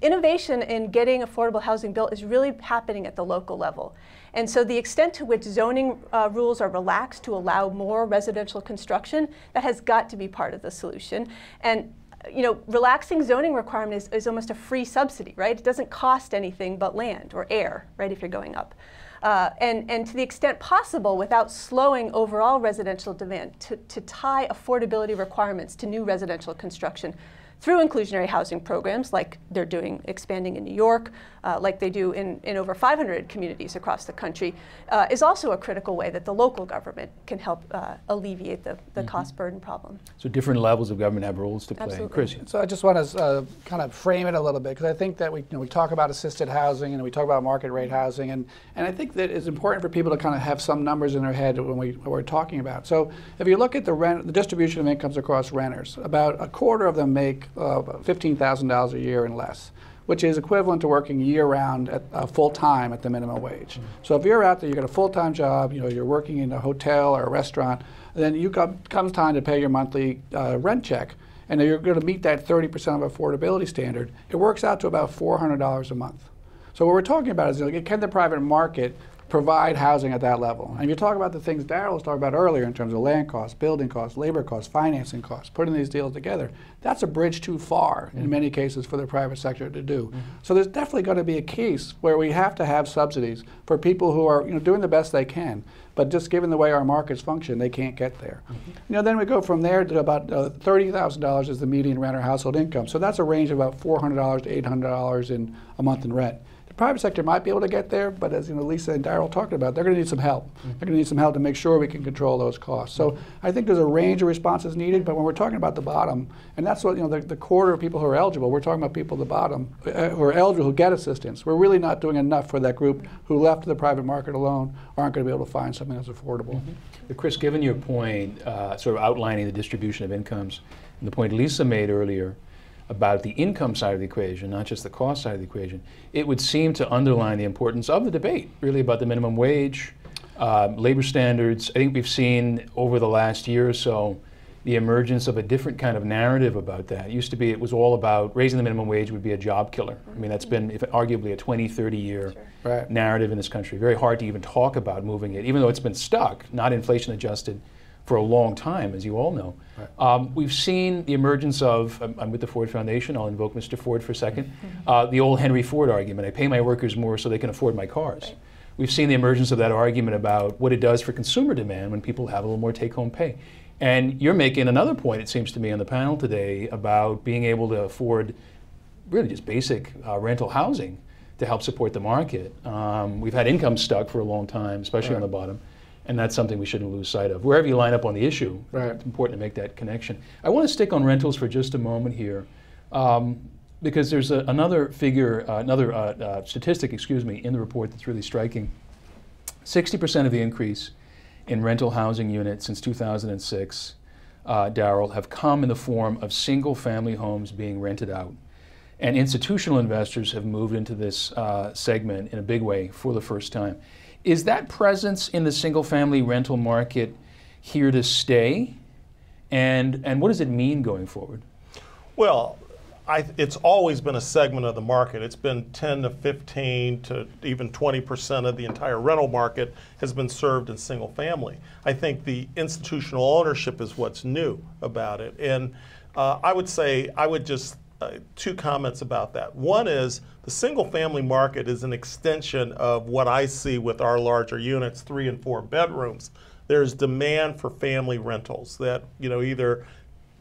Innovation in getting affordable housing built is really happening at the local level. And so the extent to which zoning rules are relaxed to allow more residential construction, that has got to be part of the solution. And you know, relaxing zoning requirement is almost a free subsidy, right? It doesn't cost anything but land or air, right, if you're going up. And to the extent possible, without slowing overall residential demand, to tie affordability requirements to new residential construction through inclusionary housing programs like they're doing, expanding in New York, like they do in over 500 communities across the country, is also a critical way that the local government can help alleviate the cost burden problem. So different levels of government have roles to play. Absolutely. Chris? So I just want to kind of frame it a little bit, because I think that we talk about assisted housing and we talk about market rate housing, and I think that it's important for people to kind of have some numbers in their head when we're talking about. So if you look at the distribution of incomes across renters, about 1/4 of them make $15,000 a year and less, which is equivalent to working year-round at full-time at the minimum wage. So if you're out there, you got a full-time job, you know, you're working in a hotel or a restaurant, then comes time to pay your monthly rent check, and you're going to meet that 30% of affordability standard. It works out to about $400 a month. So what we're talking about is, you know, can the private market provide housing at that level? And you talk about the things Daryl was talking about earlier in terms of land costs, building costs, labor costs, financing costs, putting these deals together. That's a bridge too far in many cases for the private sector to do. So there's definitely going to be a case where we have to have subsidies for people who are, you know, doing the best they can, but just given the way our markets function, they can't get there. You know, then we go from there to about $30,000 is the median renter household income. So that's a range of about $400 to $800 in a month in rent. Private sector might be able to get there, but as you know, Lisa and Daryl talked about, they're going to need some help. They're going to need some help to make sure we can control those costs. So I think there's a range of responses needed, but when we're talking about the bottom, and that's what, you know, the 1/4 of people who are eligible, we're talking about people at the bottom who are eligible, who get assistance. We're really not doing enough for that group who left the private market alone aren't going to be able to find something that's affordable. But Chris, given your point, sort of outlining the distribution of incomes, and the point Lisa made earlier, about the income side of the equation, not just the cost side of the equation, it would seem to underline the importance of the debate, really, about the minimum wage, labor standards. I think we've seen over the last year or so the emergence of a different kind of narrative about that. It used to be it was all about raising the minimum wage would be a job killer. I mean, that's been arguably a 20, 30-year narrative in this country. Very hard to even talk about moving it, even though it's been stuck, not inflation adjusted, for a long time, as you all know. We've seen the emergence of, I'm with the Ford Foundation, I'll invoke Mr. Ford for a second, the old Henry Ford argument, I pay my workers more so they can afford my cars. We've seen the emergence of that argument about what it does for consumer demand when people have a little more take-home pay. And you're making another point, it seems to me, on the panel today about being able to afford really just basic rental housing to help support the market. We've had income stuck for a long time, especially on the bottom. And that's something we shouldn't lose sight of. Wherever you line up on the issue, it's important to make that connection. I want to stick on rentals for just a moment here, because there's another figure, statistic, in the report that's really striking. 60% of the increase in rental housing units since 2006, Daryl, have come in the form of single-family homes being rented out. and institutional investors have moved into this segment in a big way for the first time. Is that presence in the single-family rental market here to stay? And what does it mean going forward? Well, it's always been a segment of the market. It's been 10 to 15 to even 20% of the entire rental market has been served in single family. I think the institutional ownership is what's new about it. And I would just, two comments about that. One is the single family market is an extension of what I see with our larger units, 3 and 4 bedrooms. There's demand for family rentals that, either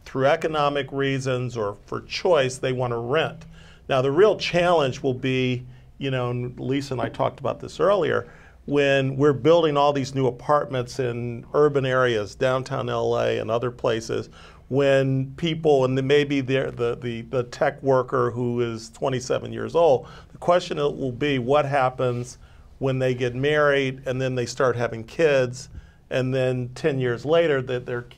through economic reasons or for choice, they want to rent. Now, the real challenge will be, and Lisa and I talked about this earlier, when we're building all these new apartments in urban areas, downtown LA and other places, when people, and maybe the tech worker who is 27 years old, the question will be what happens when they get married and then they start having kids, and then 10 years later,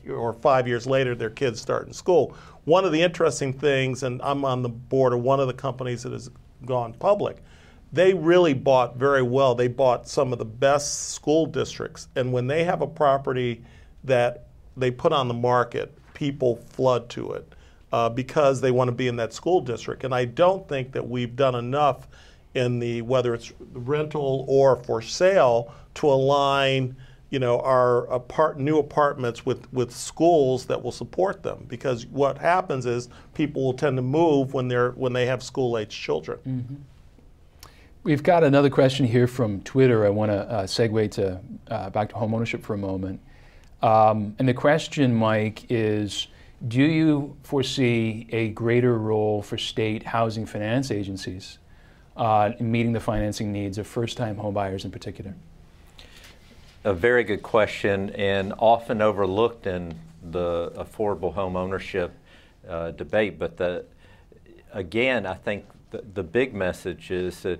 or 5 years later, their kids start in school. One of the interesting things, and I'm on the board of one of the companies that has gone public, they really bought very well. They bought some of the best school districts, and when they have a property that they put on the market, people flood to it because they want to be in that school district. And I don't think that we've done enough in whether it's rental or for sale, to align our new apartments with schools that will support them, because what happens is people will tend to move when they have school-age children. Mm-hmm. We've got another question here from Twitter. I want to segue to back to homeownership for a moment. And the question, Mike, is: do you foresee a greater role for state housing finance agencies in meeting the financing needs of first-time homebuyers in particular? A very good question, and often overlooked in the affordable home ownership debate. But again, I think the big message is that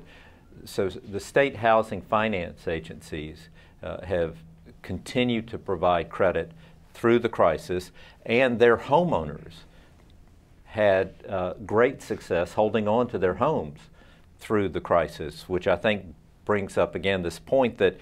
the state housing finance agencies have continued to provide credit through the crisis, and their homeowners had great success holding on to their homes through the crisis, which I think brings up again this point that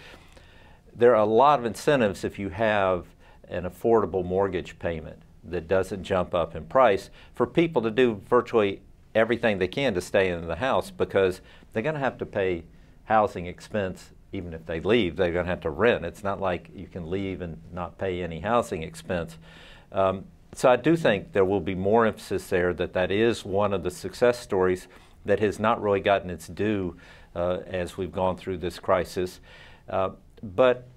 there are a lot of incentives if you have an affordable mortgage payment that doesn't jump up in price for people to do virtually everything they can to stay in the house, because they're going to have to pay housing expense even if they leave. They're going to have to rent. It's not like you can leave and not pay any housing expense. So I do think there will be more emphasis there, that is one of the success stories that has not really gotten its due as we've gone through this crisis. But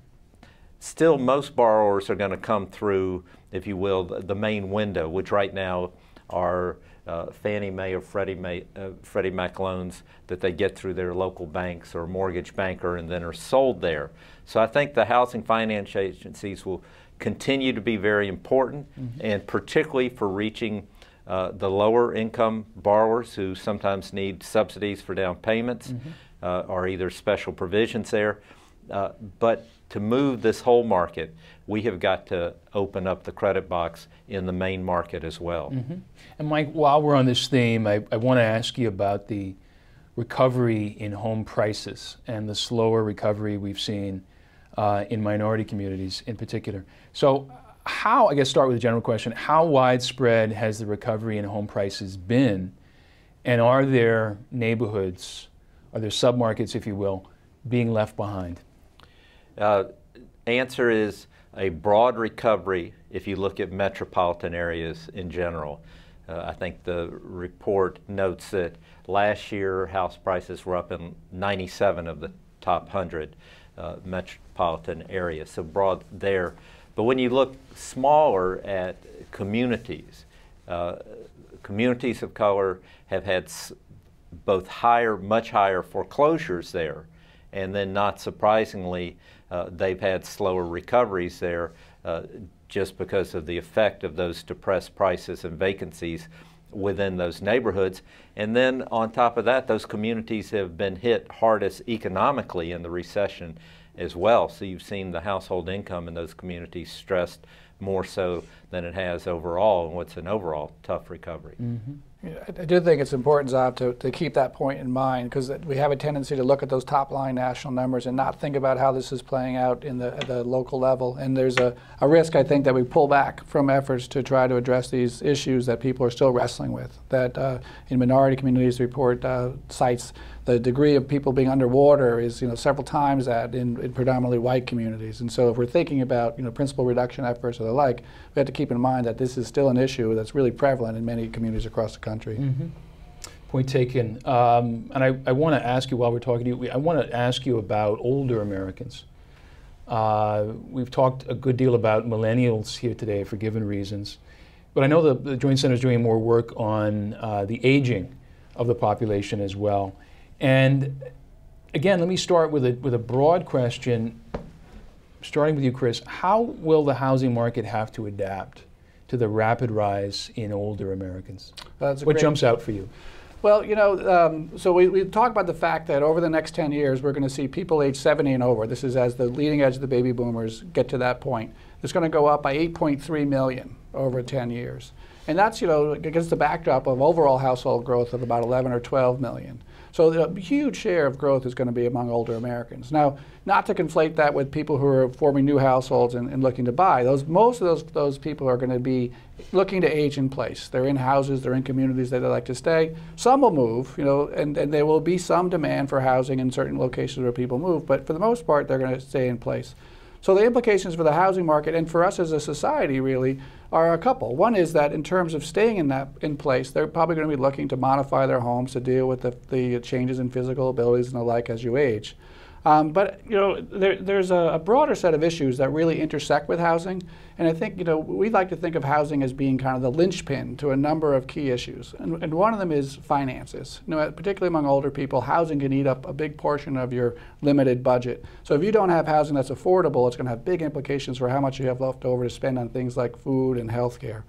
still, most borrowers are going to come through, if you will, the main window, which right now are Fannie Mae or Freddie Mac loans that they get through their local banks or mortgage banker and then are sold there. So I think the housing finance agencies will continue to be very important, and particularly for reaching the lower income borrowers who sometimes need subsidies for down payments or either special provisions there. But to move this whole market, we have got to open up the credit box in the main market as well. And Mike, while we're on this theme, I want to ask you about the recovery in home prices and the slower recovery we've seen in minority communities in particular. So I guess start with a general question, how widespread has the recovery in home prices been? And are there neighborhoods, are there submarkets, if you will, being left behind? Answer is a broad recovery if you look at metropolitan areas in general. I think the report notes that last year house prices were up in 97 of the top 100 metropolitan areas, so broad there. But when you look smaller at communities, communities of color have had both much higher foreclosures there, and then not surprisingly, they've had slower recoveries there just because of the effect of those depressed prices and vacancies within those neighborhoods. And then on top of that, those communities have been hit hardest economically in the recession as well. So you've seen the household income in those communities stressed more so than it has overall, and what's an overall tough recovery. I do think it's important, Zob, to keep that point in mind, because we have a tendency to look at those top-line national numbers and not think about how this is playing out at the local level. And there's a risk, I think, that we pull back from efforts to try to address these issues that people are still wrestling with. That in minority communities, the report cites the degree of people being underwater is several times that in predominantly white communities. And so if we're thinking about principal reduction efforts or the like, we have to keep in mind that this is still an issue that's really prevalent in many communities across the country. Mm-hmm. Point taken. And I want to ask you, while we're talking to you, I want to ask you about older Americans. We've talked a good deal about millennials here today for given reasons, but I know the Joint Center is doing more work on the aging of the population as well. And again, let me start with a broad question, starting with you, Chris. How will the housing market have to adapt to the rapid rise in older Americans? What jumps out for you? Well, so we talk about the fact that over the next 10 years, we're going to see people age 70 and over. This is as the leading edge of the baby boomers get to that point. It's going to go up by 8.3 million over 10 years. And that's, against the backdrop of overall household growth of about 11 or 12 million. So a huge share of growth is going to be among older Americans. Now, not to conflate that with people who are forming new households and looking to buy. Most of those people are going to be looking to age in place. They're in houses, they're in communities that they like to stay. Some will move, and there will be some demand for housing in certain locations where people move, but for the most part, they're going to stay in place. So the implications for the housing market and for us as a society really are a couple. One is that in terms of staying in place, they're probably going to be looking to modify their homes to deal with the changes in physical abilities and the like as you age. But there's a broader set of issues that really intersect with housing, and I think we like to think of housing as being kind of the linchpin to a number of key issues, and one of them is finances. Particularly among older people, housing can eat up a big portion of your limited budget. So if you don't have housing that's affordable, it's going to have big implications for how much you have left over to spend on things like food and health care.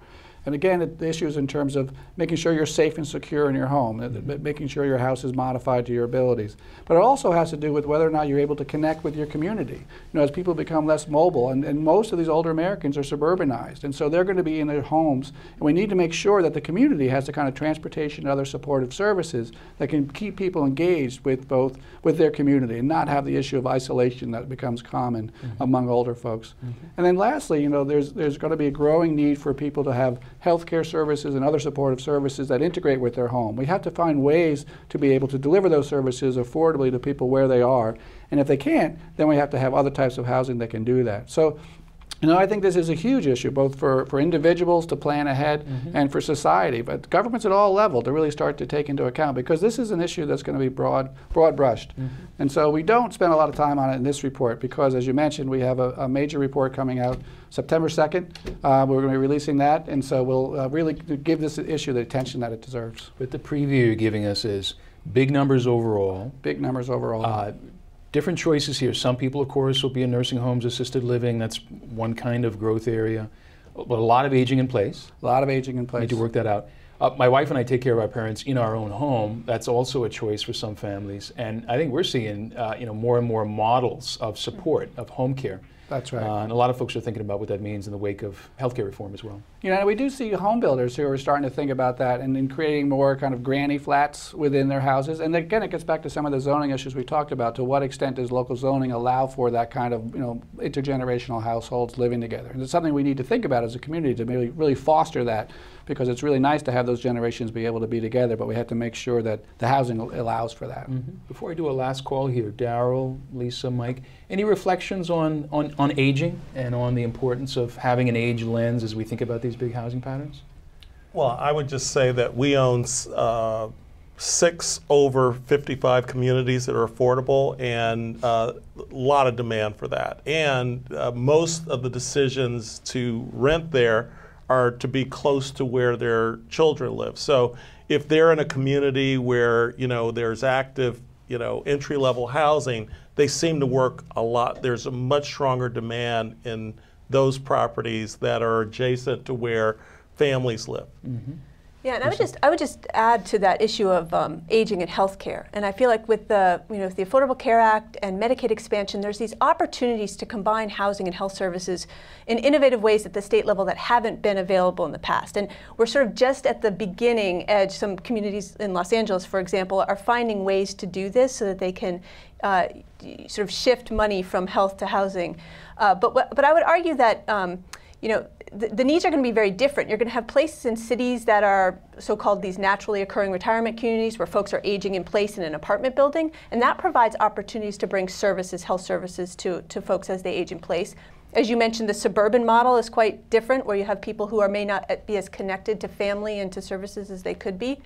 And again, the issues in terms of making sure you're safe and secure in your home, making sure your house is modified to your abilities. But it also has to do with whether or not you're able to connect with your community. As people become less mobile, and most of these older Americans are suburbanized, and so they're going to be in their homes, and we need to make sure that the community has the kind of transportation and other supportive services that can keep people engaged with their community and not have the issue of isolation that becomes common among older folks. And then lastly, there's going to be a growing need for people to have healthcare services and other supportive services that integrate with their home. We have to find ways to be able to deliver those services affordably to people where they are. And if they can't, then we have to have other types of housing that can do that. So, I think this is a huge issue, both for individuals to plan ahead and for society, but governments at all levels to really start to take into account, because this is an issue that's going to be broad brushed. And so we don't spend a lot of time on it in this report because, as you mentioned, we have a major report coming out September 2nd. We're going to be releasing that, and so we'll really give this issue the attention that it deserves. But the preview you're giving us is big numbers overall. Big numbers overall. Different choices here. Some people, of course, will be in nursing homes, assisted living. That's one kind of growth area. But a lot of aging in place. A lot of aging in place. Need to work that out. My wife and I take care of our parents in our own home. That's also a choice for some families. And I think we're seeing more and more models of support, of home care. That's right. And a lot of folks are thinking about what that means in the wake of healthcare reform as well. We do see home builders who are starting to think about that and in creating more kind of granny flats within their houses. And again, it gets back to some of the zoning issues we talked about. To what extent does local zoning allow for that kind of intergenerational households living together? And it's something we need to think about as a community to really foster that, because it's really nice to have those generations be able to be together, but we have to make sure that the housing allows for that. Before I do a last call here, Darryl, Lisa, Mike, any reflections on aging and on the importance of having an age lens as we think about these big housing patterns? Well, I would just say that we own 6 over 55 communities that are affordable, and a lot of demand for that. And most of the decisions to rent there are to be close to where their children live. So if they're in a community where there's active entry-level housing, they seem to work a lot. There's a much stronger demand in those properties that are adjacent to where families live. Yeah, and I would just add to that issue of aging and healthcare. And I feel like with the with the Affordable Care Act and Medicaid expansion, there's these opportunities to combine housing and health services in innovative ways at the state level that haven't been available in the past. And we're sort of just at the beginning edge. Some communities in Los Angeles, for example, are finding ways to do this so that they can sort of shift money from health to housing. But I would argue that the needs are going to be very different. You're going to have places in cities that are so-called these naturally occurring retirement communities where folks are aging in place in an apartment building, and that provides opportunities to bring services, health services to folks as they age in place. As you mentioned, the suburban model is quite different, where you have people who may not be as connected to family and to services as they could be.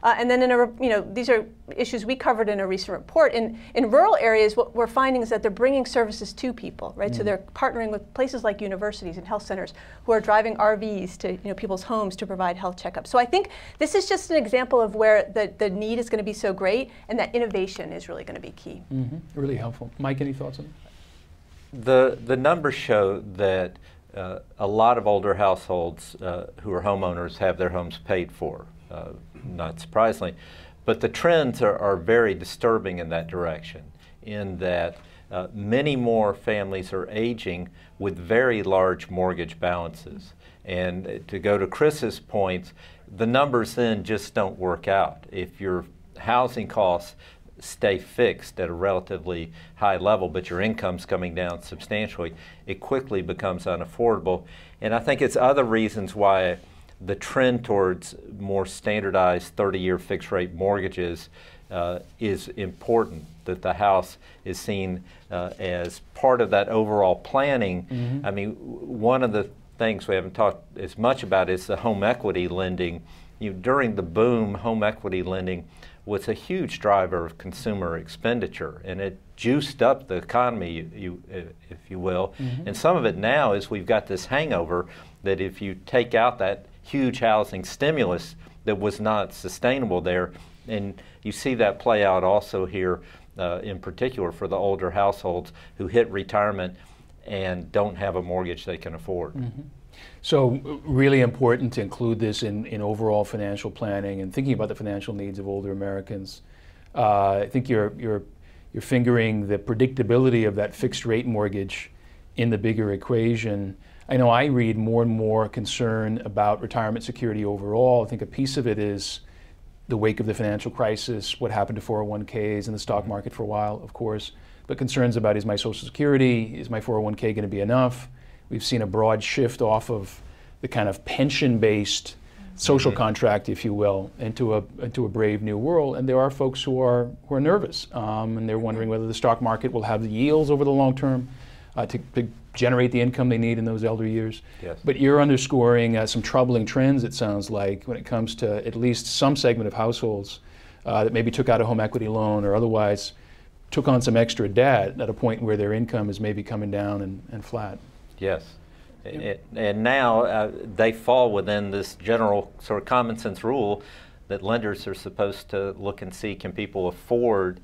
And then these are issues we covered in a recent report. In rural areas, what we're finding is that they're bringing services to people, right? So they're partnering with places like universities and health centers who are driving RVs to people's homes to provide health checkups. So I think this is just an example of where the need is going to be so great, and that innovation is really going to be key. Really helpful. Mike, any thoughts on that? The numbers show that a lot of older households who are homeowners have their homes paid for. Not surprisingly, but the trends are very disturbing in that direction, in that many more families are aging with very large mortgage balances. And to go to Chris's point, the numbers then just don't work out. If your housing costs stay fixed at a relatively high level, but your income's coming down substantially, it quickly becomes unaffordable. And I think it's other reasons why the trend towards more standardized 30-year fixed-rate mortgages is important, that the house is seen as part of that overall planning. I mean, one of the things we haven't talked as much about is the home equity lending. During the boom, home equity lending was a huge driver of consumer expenditure, and it juiced up the economy, if you will. And some of it now is we've got this hangover that if you take out that huge housing stimulus that was not sustainable there, and you see that play out also here in particular for the older households who hit retirement and don't have a mortgage they can afford. So really important to include this in overall financial planning and thinking about the financial needs of older Americans. I think you're fingering the predictability of that fixed rate mortgage in the bigger equation. I know I read more and more concern about retirement security overall. I think a piece of it is the wake of the financial crisis, what happened to 401ks and the stock market for a while, of course, but concerns about, is my Social Security, is my 401k going to be enough? We've seen a broad shift off of the kind of pension-based social contract, if you will, into a brave new world. And there are folks who are nervous, and they're wondering whether the stock market will have the yields over the long term to generate the income they need in those elder years. Yes. But you're underscoring some troubling trends, it sounds like, when it comes to at least some segment of households that maybe took out a home equity loan or otherwise took on some extra debt at a point where their income is maybe coming down and flat. Yes. And now they fall within this general sort of common sense rule that lenders are supposed to look and see, can people afford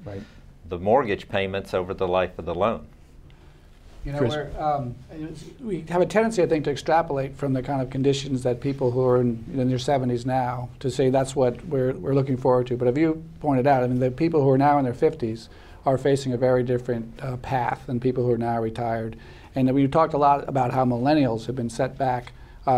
the mortgage payments over the life of the loan? We have a tendency, I think, to extrapolate from the kind of conditions that people who are in their 70s now to say that's what we're looking forward to. But if you pointed out, I mean, the people who are now in their 50s are facing a very different path than people who are now retired. And we talked a lot about how millennials have been set back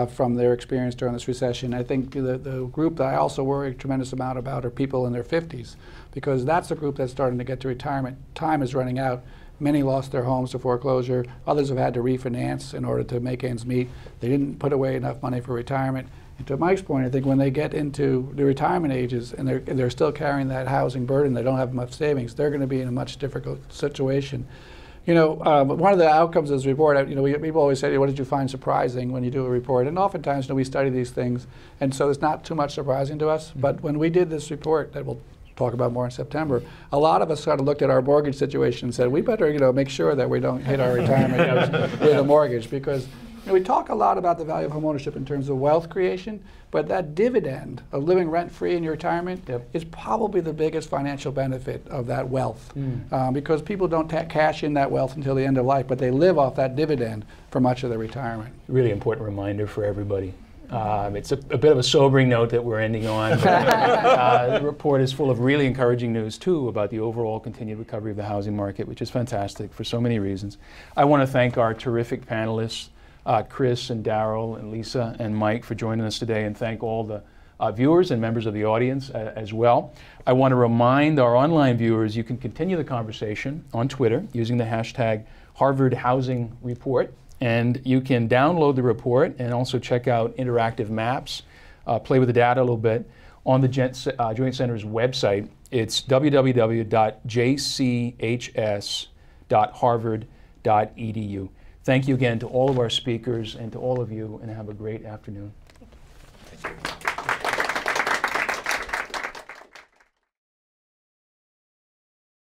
from their experience during this recession. I think the group that I also worry a tremendous amount about are people in their 50s, because that's a group that's starting to get to retirement. Time is running out. Many lost their homes to foreclosure. Others have had to refinance in order to make ends meet. They didn't put away enough money for retirement. And to Mike's point, I think when they get into the retirement ages and they're still carrying that housing burden, they don't have much savings, they're going to be in a much difficult situation. One of the outcomes of this report, people always say, what did you find surprising when you do a report? And oftentimes, we study these things, and so it's not too much surprising to us. But when we did this report that we'll talk about more in September, a lot of us sort of looked at our mortgage situation and said, we better make sure that we don't hit our retirement with a mortgage, because we talk a lot about the value of homeownership in terms of wealth creation, but that dividend of living rent-free in your retirement is probably the biggest financial benefit of that wealth, because people don't cash in that wealth until the end of life, but they live off that dividend for much of their retirement. Really important reminder for everybody. It's a bit of a sobering note that we're ending on. But, the report is full of really encouraging news, too, about the overall continued recovery of the housing market, which is fantastic for so many reasons. I want to thank our terrific panelists, Chris and Daryl and Lisa and Mike, for joining us today, and thank all the viewers and members of the audience as well. I want to remind our online viewers you can continue the conversation on Twitter using the hashtag Harvard Housing Report. And you can download the report and also check out interactive maps, play with the data a little bit on the Joint Center's website. It's www.jchs.harvard.edu. Thank you again to all of our speakers and to all of you, and have a great afternoon.